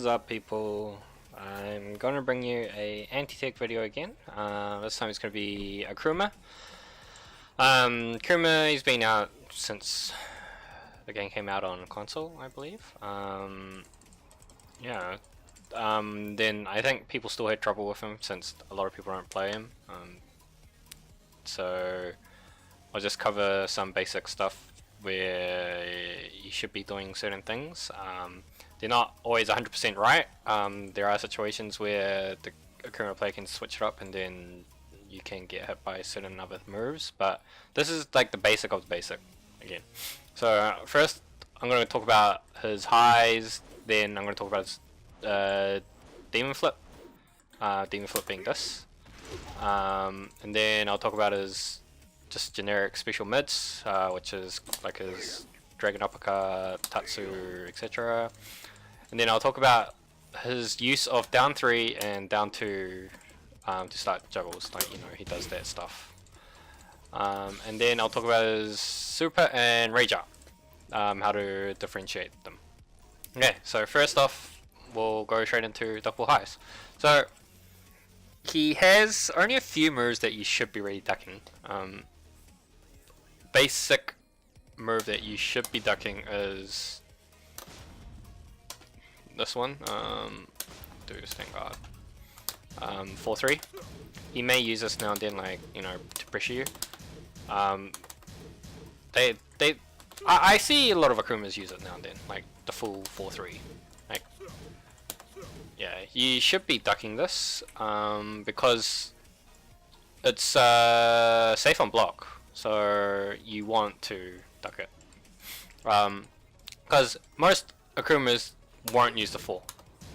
What is up, people? I'm gonna bring you a anti-tech video again. This time it's gonna be Akuma. Akuma, he's been out since the game came out on console, I believe. Yeah. Then I think people still had trouble with him since a lot of people don't play him. So I'll just cover some basic stuff where you should be doing certain things. They're not always 100% right. There are situations where the Akuma player can switch it up and then you can get hit by certain other moves, but this is like the basic of the basic again. So first I'm going to talk about his highs, then I'm going to talk about his demon flip. Demon flip being this. And then I'll talk about his just generic special mids, which is like his Dragon Uppercut, Tatsu, etc. And then I'll talk about his use of down 3 and down 2 to start juggles, like, you know, he does that stuff. And then I'll talk about his super and rage up, how to differentiate them. Okay, so first off, we'll go straight into Duckable highs. So he has only a few moves that you should be really ducking. Basic move that you should be ducking is this one. Do stand guard. 4-3. He may use this now and then, like, you know, to pressure you. I see a lot of Akumas use it now and then, like the full 4-3. Like, yeah, you should be ducking this because it's safe on block, so you want to duck it. Because most Akumas won't use the 4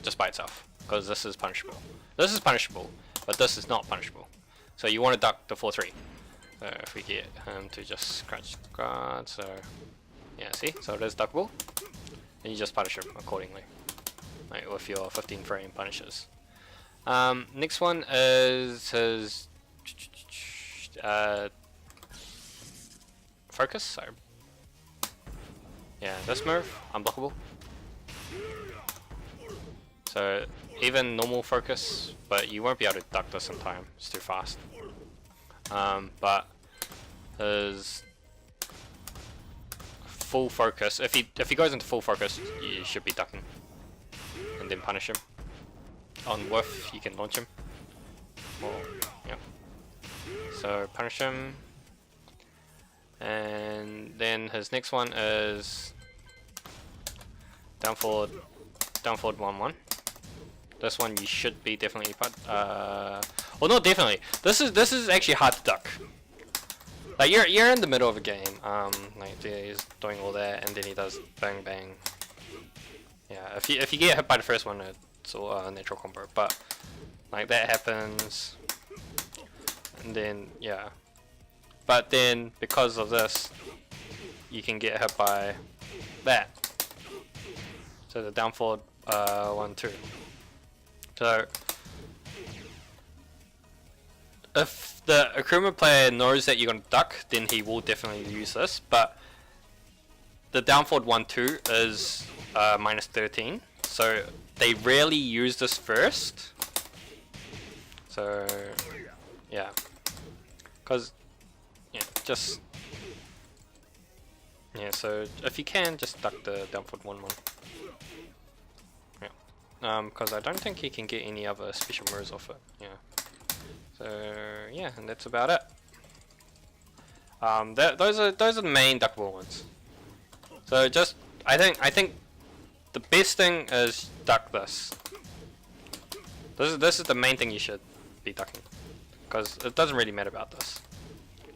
just by itself, because this is punishable. This is punishable, but this is not punishable. So you want to duck the 4-3. So if we get him to just scratch guard, so yeah, see? So it is duckable. And you just punish him accordingly, like with your 15 frame punishes. Next one is his focus. So yeah, this move, unblockable. So even normal focus, but you won't be able to duck this in time, it's too fast. But his full focus, if he goes into full focus, you should be ducking and then punish him. On whiff, you can launch him. Or, yeah. So punish him, and then his next one is down forward 1-1. This one you should be definitely well, not definitely. This is actually hard to duck. Like you're in the middle of a game. Like he's doing all that, and then he does bang bang. Yeah, if you get hit by the first one, it's all a natural combo. But like that happens, and then yeah. But then because of this, you can get hit by that. So the down forward 1-2. So if the Akuma player knows that you're going to duck, then he will definitely use this. But the down forward 1-2 is -13, so they rarely use this first. So yeah, because yeah, just yeah. So if you can, just duck the down forward 1-1. Because I don't think he can get any other special moves off it. Yeah. So yeah, and that's about it. Those are the main duckable ones. So just I think the best thing is duck this. This is the main thing you should be ducking, because it doesn't really matter about this,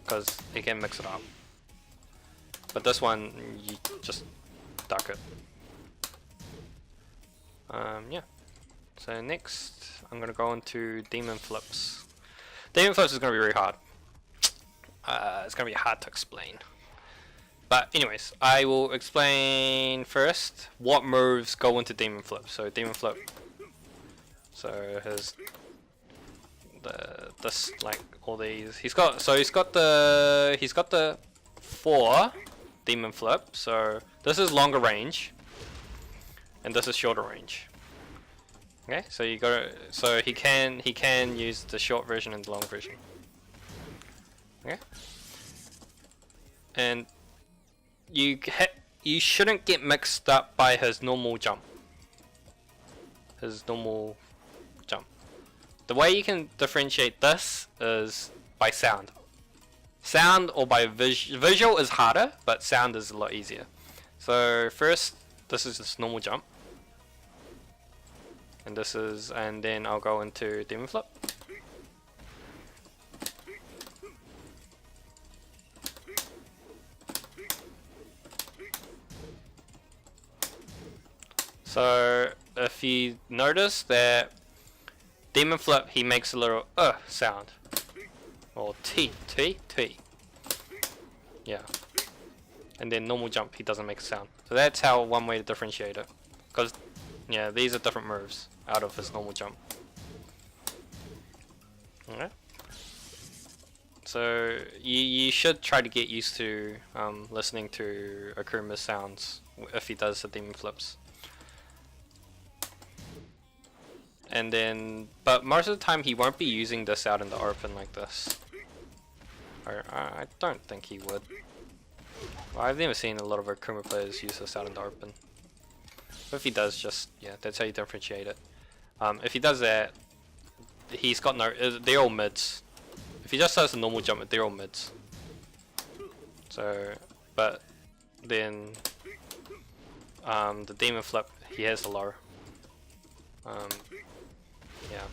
because you can mix it up. But this one you just duck it. Yeah. So next, I'm gonna go into demon flips. Demon flips is gonna be very hard. It's gonna be hard to explain. But anyways, I will explain first what moves go into demon flip. So demon flip. So this like all these. He's got the 4 demon flip. So this is longer range. And this is shorter range. Okay, so you got so he can use the short version and the long version. Okay, and you shouldn't get mixed up by his normal jump. The way you can differentiate this is by sound. Sound or by visual is harder, but sound is a lot easier. So first, this is just normal jump. And this is, and then I'll go into demon flip. So if you notice that demon flip, he makes a little sound, or T. Yeah. And then normal jump, he doesn't make a sound. So that's how one way to differentiate it. Because yeah, these are different moves out of his normal jump. Alright. So you should try to get used to listening to Akuma's sounds if he does the demon flips. And then, but most of the time he won't be using this out in the open like this. Or I don't think he would. Well, I've never seen a lot of Akuma players use this out in the open. But if he does, just, yeah, that's how you differentiate it. If he does that, he's got no, they're all mids. If he just does a normal jump, they're all mids. So, but then, the demon flip, he has the low. Yeah.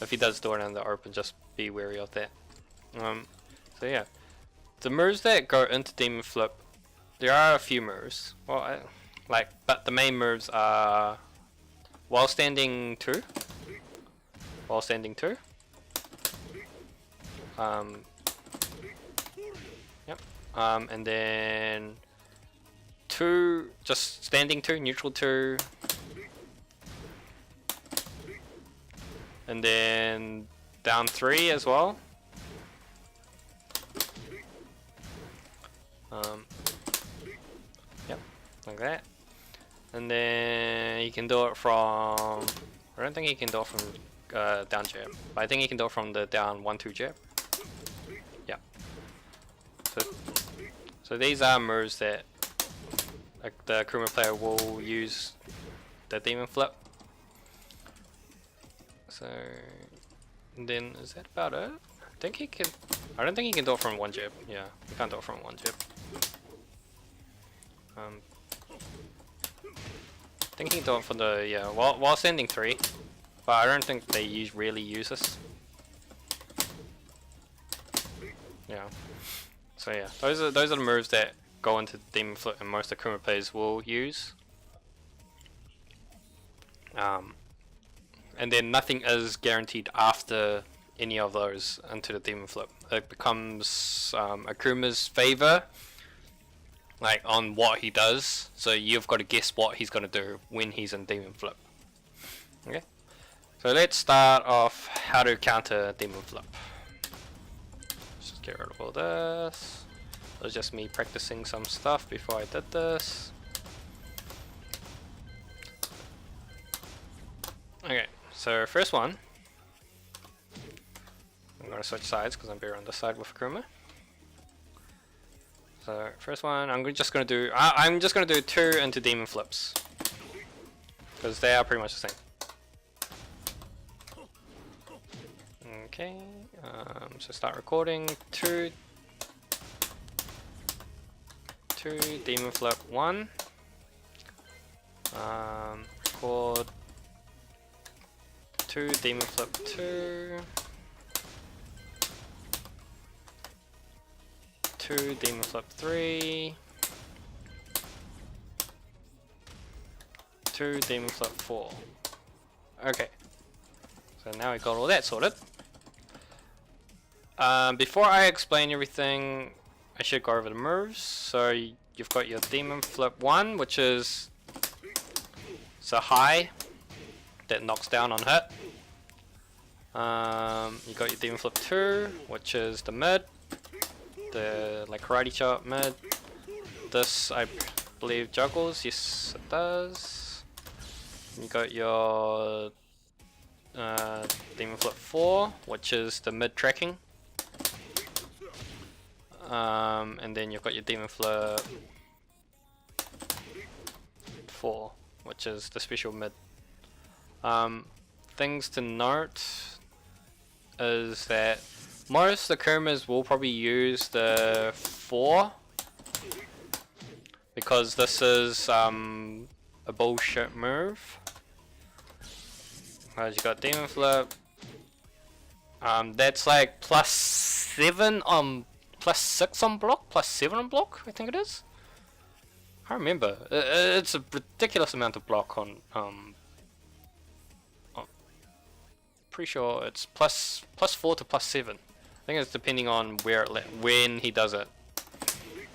If he does do it in the open, just be wary of that. So yeah. The moves that go into demon flip, there are a few moves. Well, but the main moves are while standing 2. Yep. And then 2, just standing 2, neutral 2. And then down 3 as well. Yep, like that. And then you can do it from, I don't think you can do it from down jab, but I think you can do it from the down 1-2 jab. Yeah. So these are moves that the Akuma player will use the demon flip. So, and then is that about it? I think he can. I don't think he can do it from 1 jab. Yeah, he can't do it from 1 jab. I think he can do it for the, yeah, while standing 3, but I don't think they really use this. Yeah. So yeah, those are the moves that go into demon flip and most Akuma players will use. And then nothing is guaranteed after any of those into the demon flip. It becomes Akuma's favor, like on what he does. So you've got to guess what he's going to do when he's in demon flip. Okay. So let's start off how to counter demon flip. Let's just get rid of all this. It was just me practicing some stuff before I did this. Okay. So first one, I'm gonna switch sides because I'm better on this side with Akuma. So first one, I'm just gonna do 2 into demon flips because they are pretty much the same. Okay, so start recording. 2 demon flip 1. Record 2 demon flip 2. 2 demon flip 3. 2 demon flip 4. Okay. So now we got all that sorted. Before I explain everything, I should go over the moves. So you've got your demon flip 1, which is a high that knocks down on hit. You got your demon flip 2, which is the mid, the like karate chop mid. This I believe juggles, yes it does. You got your Demon Flip 4, which is the mid tracking. And then you've got your Demon Flip 4, which is the special mid. Things to note is that most Akumas will probably use the 4 because this is a bullshit move. You got Demon Flip. That's like +7 on +6 on block, +7 on block, I think it is. I can't remember. It's a ridiculous amount of block on pretty sure it's +4 to +7. I think it's depending on when he does it.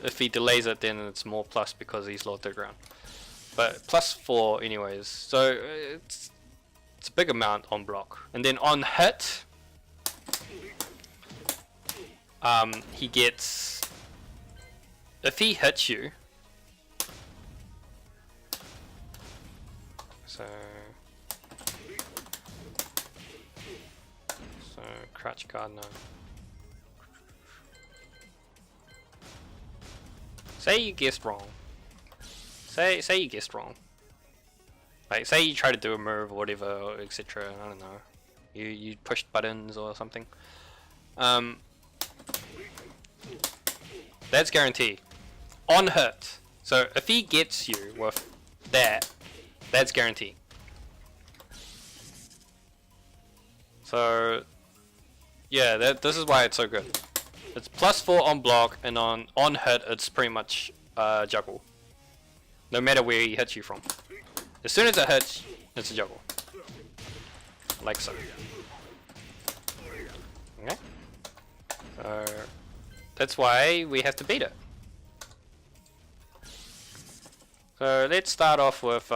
If he delays it, then it's more plus because he's low third round. But +4 anyways. So it's a big amount on block. And then on hit, he gets, if he hits you, so crouch guard now. Say you guessed wrong. Say you guessed wrong. Like say you try to do a move or whatever, etc. I don't know. You pushed buttons or something. That's guaranteed. On hit. So if he gets you with that, that's guaranteed. So yeah, this is why it's so good. It's +4 on block, and on hit it's pretty much juggle. No matter where he hits you from. As soon as it hits, it's a juggle. Like so. Okay? So that's why we have to beat it. So let's start off with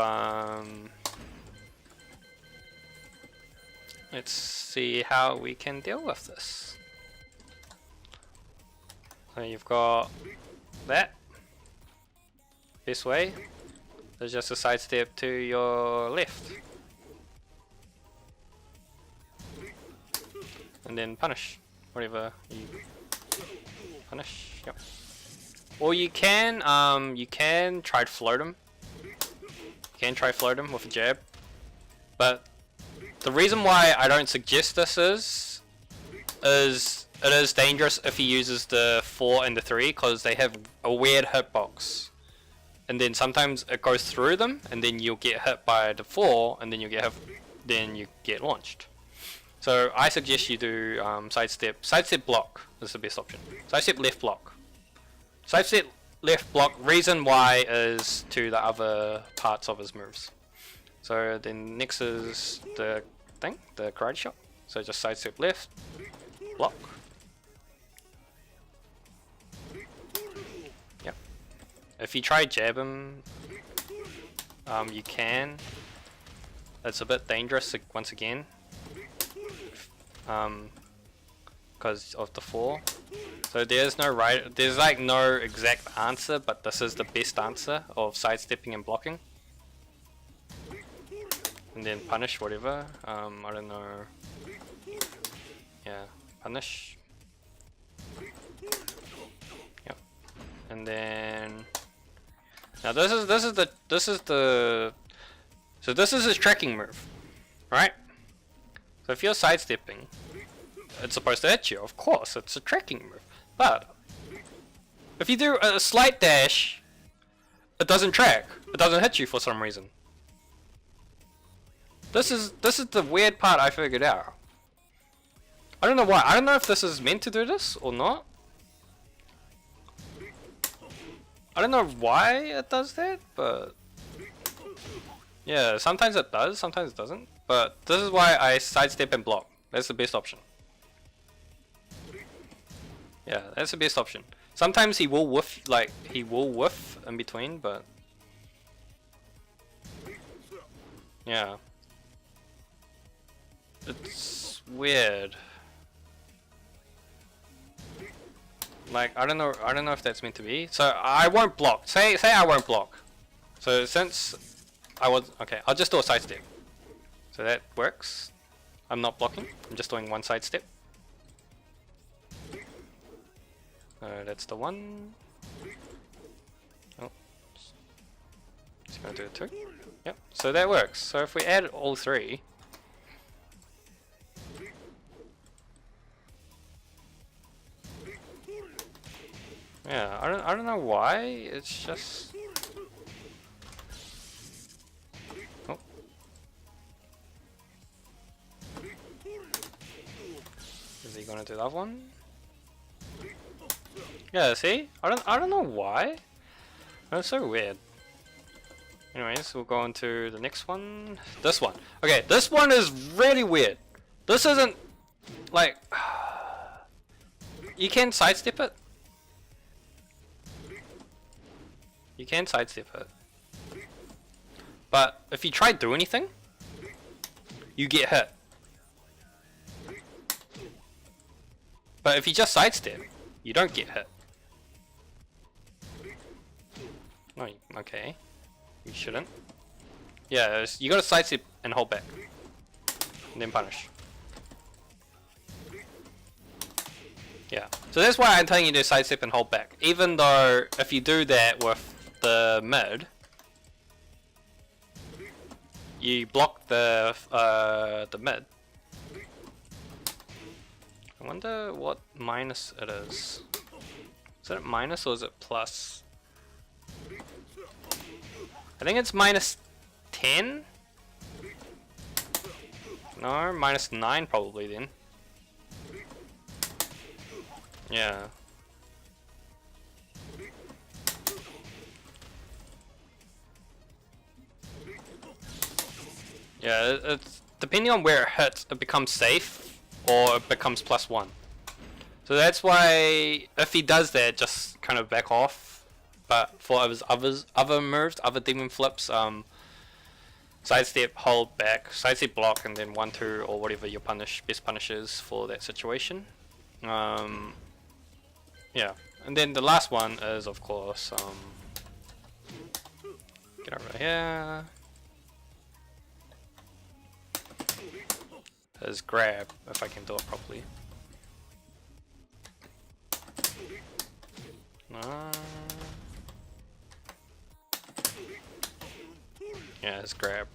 let's see how we can deal with this. So you've got that. This way, there's just a sidestep to your left. And then punish. Whatever you punish. Yep. Or you can try to float him. You can try float him with a jab. But the reason why I don't suggest this is it is dangerous if he uses the 4 and the 3 because they have a weird hitbox. And then sometimes it goes through them, and then you'll get hit by the 4, and then you get launched. So I suggest you do sidestep. Sidestep block is the best option. Sidestep left block. Sidestep left block. Reason why is to the other parts of his moves. So then next is the thing, the karate shot. So just sidestep left, block. Yep. If you try jab him, you can. It's a bit dangerous once again, because of the 4. So there's like no exact answer, but this is the best answer of sidestepping and blocking. And then punish whatever. I don't know. Yeah, punish. Yep. And then now this is his tracking move, right? So if you're sidestepping, it's supposed to hit you. Of course, it's a tracking move. But if you do a slight dash, it doesn't track. It doesn't hit you for some reason. This is the weird part I figured out. I don't know why. I don't know if this is meant to do this or not. I don't know why it does that, but yeah, sometimes it does, sometimes it doesn't. But this is why I sidestep and block. That's the best option. Yeah, that's the best option. Sometimes he will whiff, in between, but yeah, it's weird. Like I don't know if that's meant to be. So I won't block. Say I won't block. So since okay. I'll just do a side step. So that works. I'm not blocking. I'm just doing one side step. That's the one. Oh, just gonna do a two. Yep. So that works. So if we add all three. Yeah, I don't know why. It's just. Oh. Is he gonna do that one? Yeah, see? I don't know why. That's so weird. Anyways, we'll go on to the next one. This one. Okay, this one is really weird. This isn't like you can sidestep it. You can sidestep it. But if you try to do anything, you get hit. But if you just sidestep, you don't get hit. No, okay. You shouldn't. Yeah, you gotta sidestep and hold back. And then punish. Yeah. So that's why I'm telling you to sidestep and hold back. Even though if you do that with the mid, you block the mid. I wonder what minus it is. Is it minus or is it plus? I think it's minus 10? No, minus 9 probably then. Yeah. Yeah, it's depending on where it hits, it becomes safe or it becomes +1. So that's why if he does that, just kind of back off. But for his other moves, other demon flips, sidestep, hold back, sidestep, block, and then 1-2 or whatever your best punish is for that situation. Yeah, and then the last one is of course get over here. Is grab if I can do it properly. Yeah, it's grab.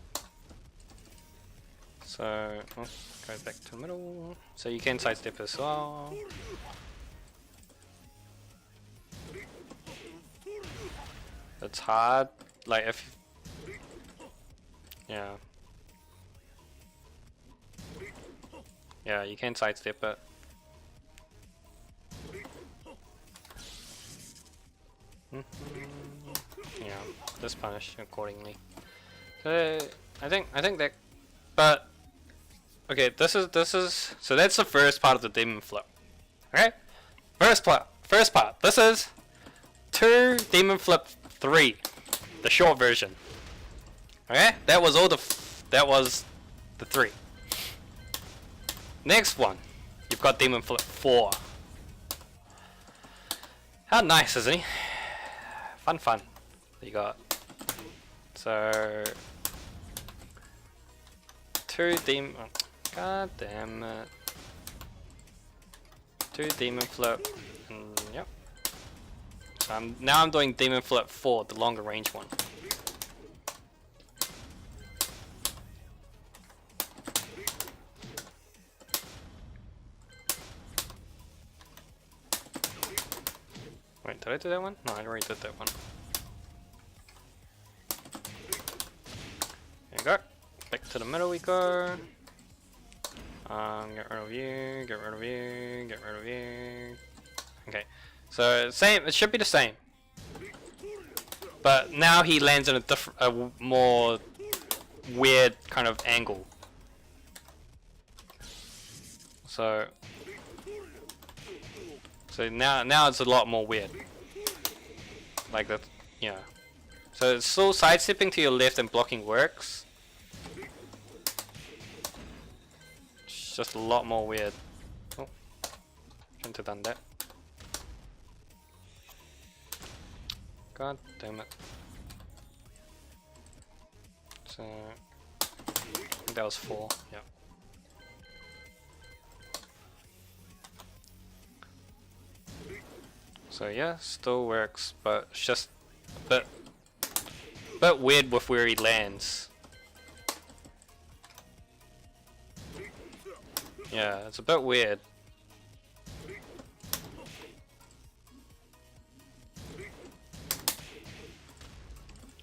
So, oh, go back to the middle. So you can sidestep as well. It's hard, like if... Yeah. Yeah, you can sidestep it. Yeah, just punish accordingly. So I think that, but okay, this is so that's the first part of the demon flip. Okay, first part. This is 2 demon flip 3, the short version. Okay, that was the 3. Next one, you've got demon flip 4. How nice, isn't he? Fun. You got so 2 demon. God damn it! 2 demon flip. And, yep. So now I'm doing demon flip 4, the longer range one. Wait, did I do that one? No, I already did that one. There you go. Back to the middle we go. Get rid of you, get rid of you, get rid of you. Okay, so same. It should be the same. But now he lands in a more weird kind of angle. So now it's a lot more weird. Like that, yeah. So it's still sidestepping to your left and blocking works. It's just a lot more weird. Oh, shouldn't have done that. God damn it. So that was 4. Yep. So yeah, still works, but it's just a bit weird with where he lands. Yeah, it's a bit weird.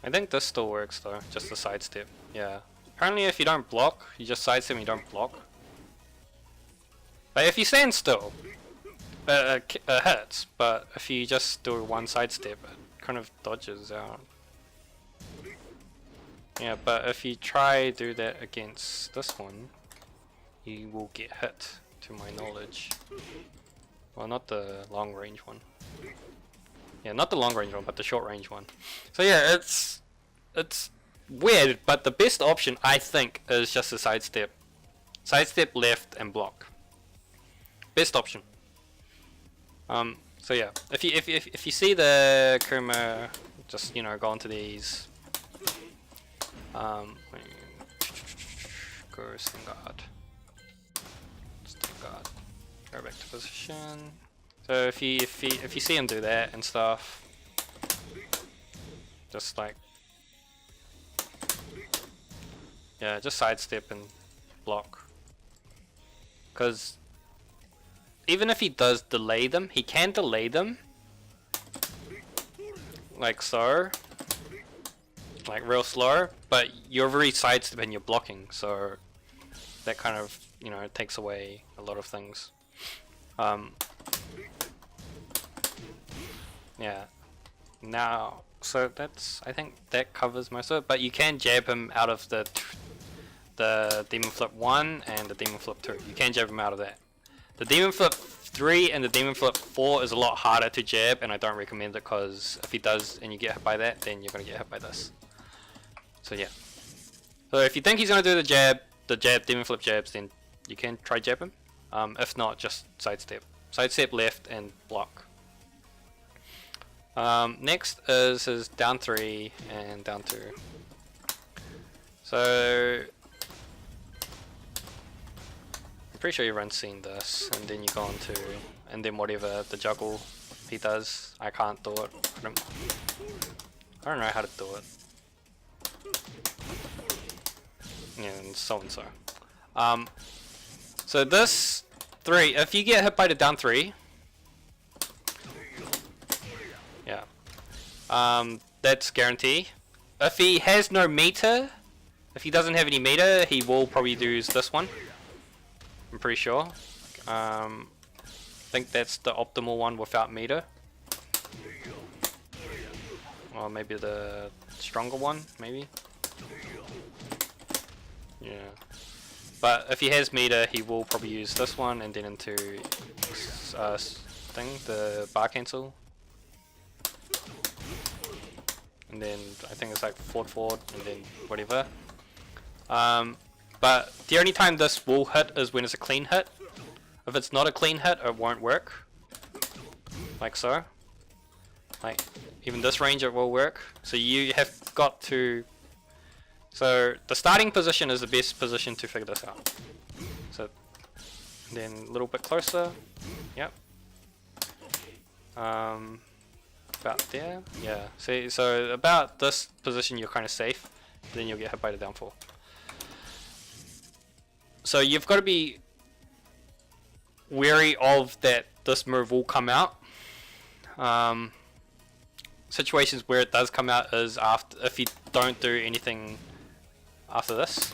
I think this still works though, just the sidestep. Yeah. Apparently if you don't block, you just sidestep and you don't block. But if you stand still, it hits, but if you just do one sidestep, it kind of dodges out. Yeah, but if you try do that against this one, you will get hit, to my knowledge. Well, not the long range one. Yeah, not the long range one, but the short range one. So yeah, it's weird, but the best option I think is just a sidestep. Sidestep left and block. Best option. So yeah, if you see the Akuma, just go into these. Go Stingard. Stingard. Go back to position. So if you see him do that and stuff, just like, yeah, just sidestep and block. Because even if he does delay them, he can delay them, like so, like real slow, but you're very sidestep and you're blocking, so that kind of, takes away a lot of things. Yeah. Now, so I think that covers most of it, but you can jab him out of the Demon Flip 1 and the Demon Flip 2. You can jab him out of that. The Demon Flip 3 and the Demon Flip 4 is a lot harder to jab, and I don't recommend it because if he does and you get hit by that, then you're going to get hit by this. So yeah. So if you think he's going to do the jab, Demon Flip jabs, then you can try jab him. If not, just sidestep. Sidestep left and block. Next is his down 3 and down 2. So I'm pretty sure everyone's seen this, and then you go on to, and then whatever the juggle he does, I can't do it. I don't know how to do it. Yeah, and so and so. So this 3, if you get hit by the down 3, yeah, that's guarantee. If he has no meter, if he doesn't have any meter, he will probably use this one. I'm pretty sure. I think that's the optimal one without meter. Or maybe the stronger one, maybe. Yeah. But if he has meter, he will probably use this one and then into the bar cancel. And then I think it's like forward and then whatever. But the only time this will hit is when it's a clean hit. If it's not a clean hit, it won't work. Like so. Like even this range it will work. So you have got to. So the starting position is the best position to figure this out. So then a little bit closer. Yep. About there. Yeah. See, so about this position you're kind of safe. Then you'll get hit by the downfall. So you've got to be wary of that this move will come out. Situations where it does come out is after, if you don't do anything after this.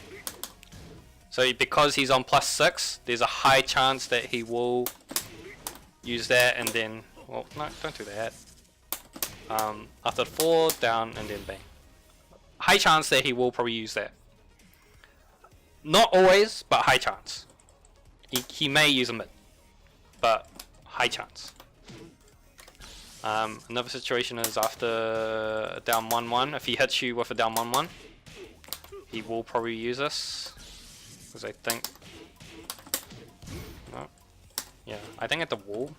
So because he's on +6, there's a high chance that he will use that and then, well, no, don't do that. After 4, down and then bang. High chance that he will probably use that. Not always, but high chance. He may use a mid, but high chance. Another situation is after a down 1-1. If he hits you with a down 1-1, he will probably use this. Because I think, no, yeah, I think at the wall.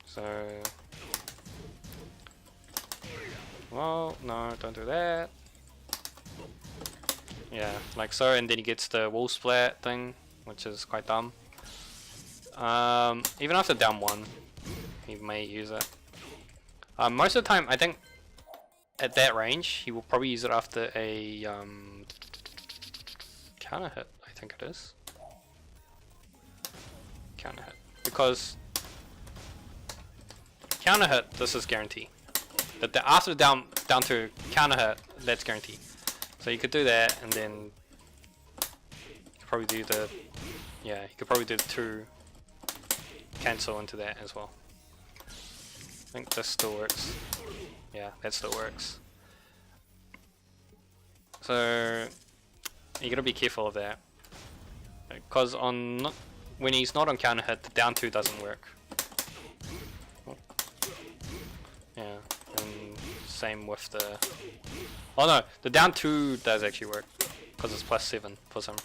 So, well, no, don't do that. Yeah, like so, and then he gets the wall splat thing, which is quite dumb. Even after down 1, he may use it. Most of the time, I think at that range, he will probably use it after a counter hit. I think it is counter hit, because counter hit, this is guaranteed. But after the down to counter hit, that's guaranteed. So you could do that, and then you could probably do the you could probably do the 2 cancel into that as well. I think this still works. Yeah, that still works. So you gotta be careful of that, because when he's not on counter hit, the down 2 doesn't work. Yeah, and same with the. Oh no, the down 2 does actually work, because it's +7 for some.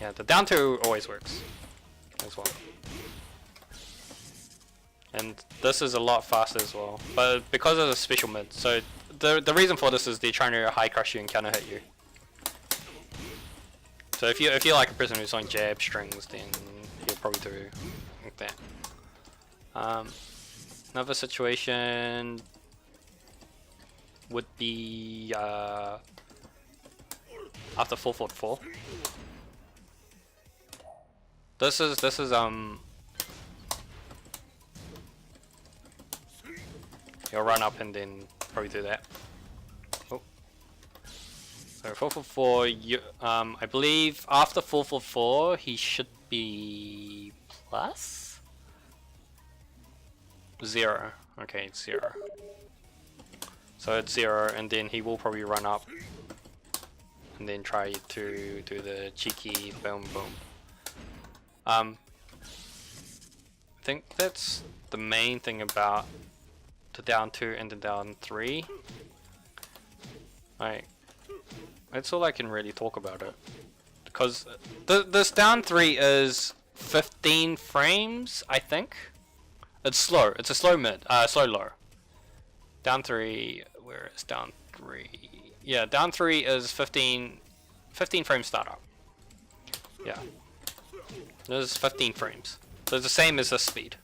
Yeah, the down 2 always works as well. And this is a lot faster as well, but because of the special mid. So the reason for this is they're trying to high crush you and counter hit you. So if you're like a person who's on jab strings, then he'll probably do like that. Another situation would be after 444. This is he'll run up and then probably do that. Oh. So 444, I believe after 444 he should be plus 0. Okay, it's 0. So it's 0, and then he will probably run up and then try to do the cheeky boom boom. I think that's the main thing about the down 2 and the down 3. Like, that's all I can really talk about it, because this down 3 is 15 frames, I think. It's slow. It's a slow mid. Slow low. Down 3. Where is down 3? Yeah, down 3 is 15 frame startup. Yeah. This is 15 frames. So it's the same as this speed.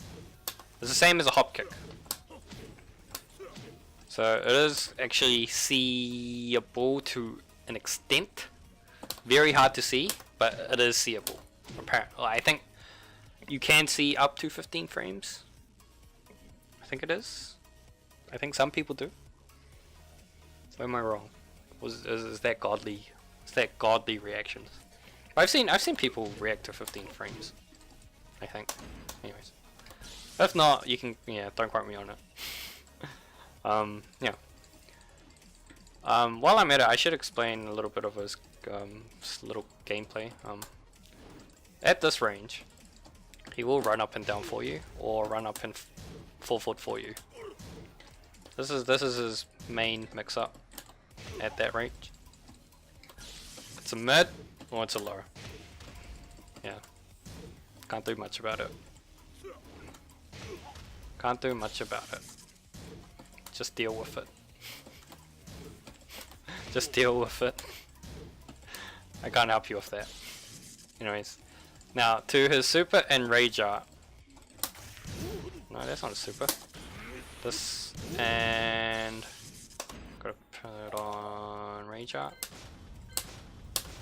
It's the same as a hop kick. So it is actually seeable to an extent. Very hard to see, but it is seeable. Apparently, I think you can see up to 15 frames. I think it is. I think some people do. Or am I wrong? Is that godly? Is that godly reactions? I've seen people react to 15 frames. I think. Anyways, if not, you can don't quote me on it. Yeah. While I'm at it, I should explain a little bit of his little gameplay. At this range, he will run up and down for you, or run up and full foot for you. This is his main mix-up at that range. It's a mid or it's a low. Yeah. Can't do much about it. Can't do much about it. Just deal with it. Just deal with it. I can't help you with that. Anyways. Now, to his super and rage art. No, that's not a super. This and gotta put on rage art.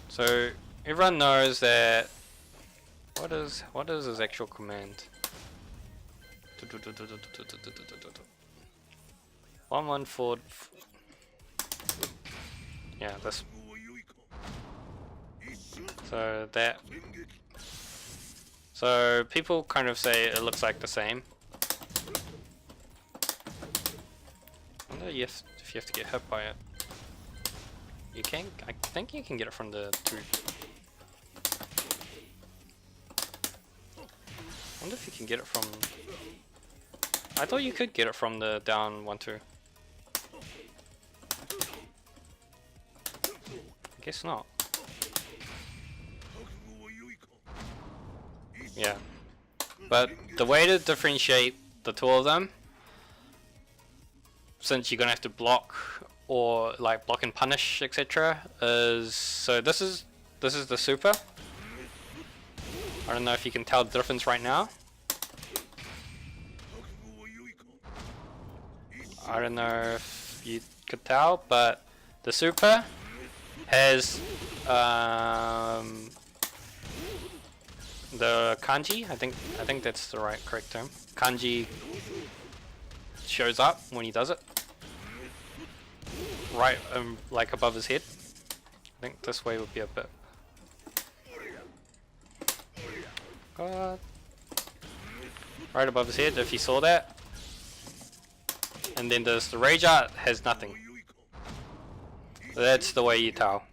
So everyone knows that what is his actual command? 114. Yeah, this. So that. So people kind of say it looks like the same. I wonder if you have to get hit by it. You can. I think you can get it from the 2. I wonder if you can get it from. I thought you could get it from the down 1-2. I guess not. Yeah. But the way to differentiate the two of them, since you're gonna have to block or like block and punish, etc. is, so this is the super. I don't know if you can tell the difference right now. I don't know if you could tell, but the super has the kanji. I think that's the correct term. Kanji shows up when he does it, right, like above his head. I think this way would be a bit. God. Right above his head, if you saw that. And then there's the rage art, has nothing. That's the way you tell.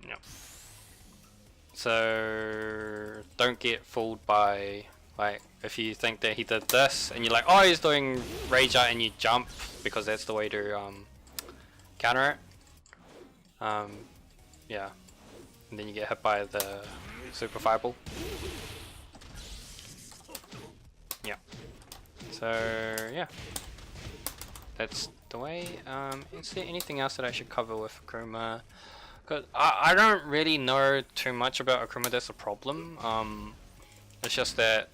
Yep. So don't get fooled by, like, if you think that he did this and you're like, oh, he's doing rage art, and you jump because that's the way to counter it. Yeah. And then you get hit by the super fireball. Yeah. So yeah, that's the way. Is there anything else that I should cover with Akuma? Cause I don't really know too much about Akuma. That's a problem. It's just that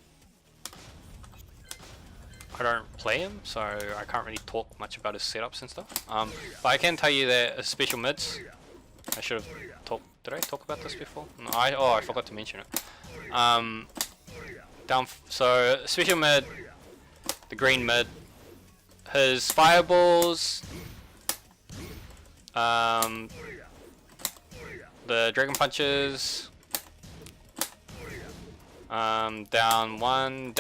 I don't play him, so I can't really talk much about his setups and stuff. But I can tell you that his special mids, I should have talked. Did I talk about this before? No, I forgot to mention it. So special mid, the green mid, his fireballs, the dragon punches, down 1,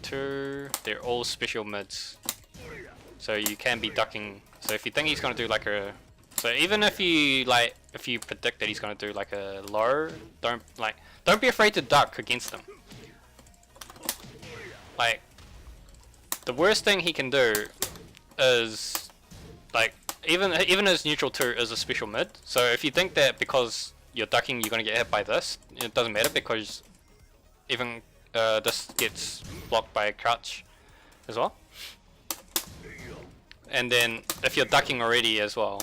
2, they're all special mids. So you can be ducking. So if you think he's gonna do like a, so even if you predict that he's gonna do like a low, don't be afraid to duck against him. Like, the worst thing he can do is, like, even his neutral 2 is a special mid. So if you think that because you're ducking you're gonna get hit by this, it doesn't matter, because even this gets blocked by a crouch as well. And then if you're ducking already as well,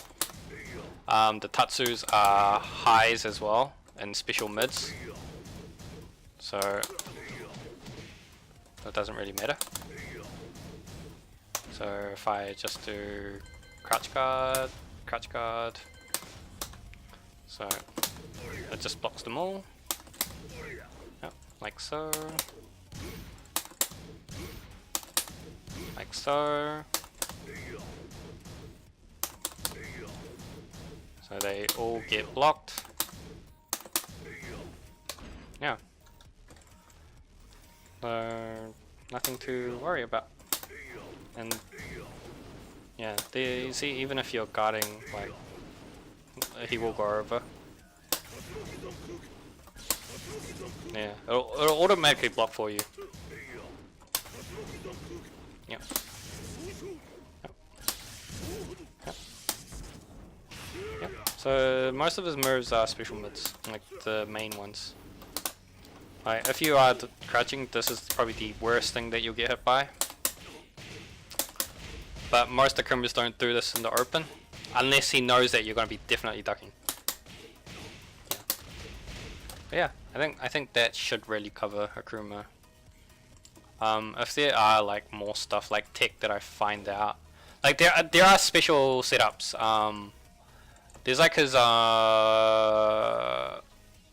the Tatsus are highs as well and special mids. So that doesn't really matter. So if I just do crouch guard, so it just blocks them all. Yep, like so. Like so. So they all get blocked. Yeah. So nothing to worry about. And yeah, you see, even if you're guarding, like, he will go over. Yeah, it'll automatically block for you. Yep. Yep. So most of his moves are special mids, like the main ones. Like, if you are crouching, this is probably the worst thing that you'll get hit by. But most Akumas don't do this in the open, unless he knows that you're going to be definitely ducking. Yeah. But yeah, I think that should really cover Akuma. If there are like more stuff like tech that I find out, like there are special setups. There's like his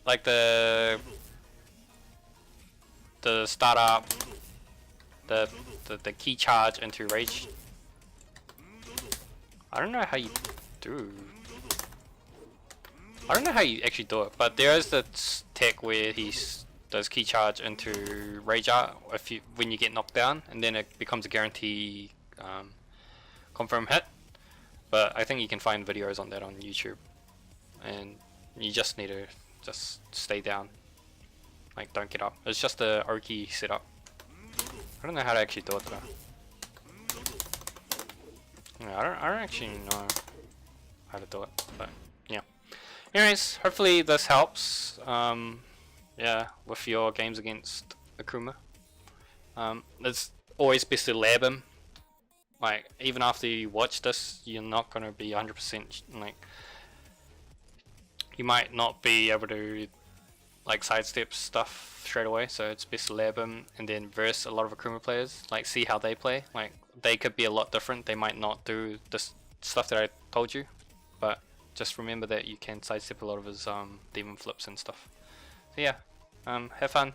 like the startup, the key charge into rage. I don't know how you do. I don't know how you actually do it, but there is the tech where he does key charge into rage art when you get knocked down, and then it becomes a guarantee confirm hit. But I think you can find videos on that on YouTube, and you just need to just stay down, like don't get up. It's just a Oki setup. I don't know how to actually do it though. Yeah, I don't actually know how to do it, but yeah. Anyways, hopefully this helps. Yeah, with your games against Akuma. It's always best to lab him Like even after you watch this, you're not gonna be 100% like. You might not be able to like sidestep stuff straight away, so it's best to lab them and then verse a lot of Akuma players, like see how they play. Like they could be a lot different, they might not do this stuff that I told you, but just remember that you can sidestep a lot of his demon flips and stuff. So yeah, have fun.